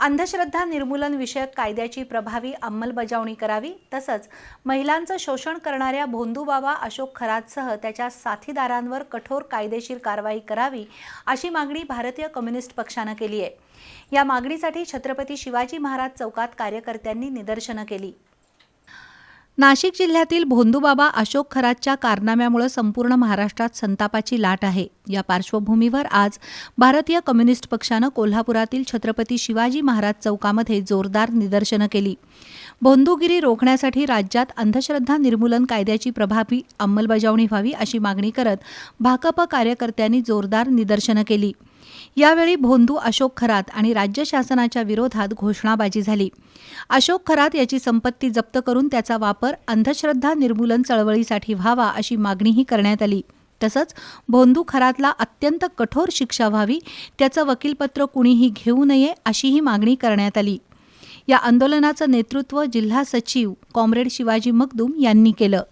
अंधश्रद्धा निर्मूलन विषयक कायद्याची प्रभावी अंमलबजावणी करावी, तसंच महिलांचं शोषण करणाऱ्या भोंदूबाबा अशोक खरातसह त्याच्या साथीदारांवर कठोर कायदेशीर कारवाई करावी अशी मागणी भारतीय कम्युनिस्ट पक्षानं केली आहे। या मागणीसाठी छत्रपती शिवाजी महाराज चौकात कार्यकर्त्यांनी निदर्शनं केली। नाशिक जिल्ह्यातील भोंदूबाबा अशोक खरातच्या कारनाम्यामुळे संपूर्ण महाराष्ट्रात संतापाची लाट आहे। या पार्श्वभूमीवर आज भारतीय कम्युनिस्ट पक्षानं कोल्हापुरातील छत्रपती शिवाजी महाराज चौकामध्ये जोरदार निदर्शनं केली। भोंदूगिरी रोखण्यासाठी राज्यात अंधश्रद्धा निर्मूलन कायद्याची प्रभावी अंमलबजावणी व्हावी अशी मागणी करत भाकप कार्यकर्त्यांनी जोरदार निदर्शनं केली। यावेळी भोंदू अशोक खरात आणि राज्य शासनाच्या विरोधात घोषणाबाजी झाली। अशोक खरात याची संपत्ती जप्त करून त्याचा वापर अंधश्रद्धा निर्मूलन चळवळीसाठी व्हावा अशी मागणीही करण्यात आली। तसंच भोंदू खरातला अत्यंत कठोर शिक्षा व्हावी, त्याचं वकीलपत्र कुणीही घेऊ नये अशीही मागणी करण्यात आली। या आंदोलनाचं नेतृत्व जिल्हा सचिव कॉम्रेड शिवाजी मगदूम यांनी केलं।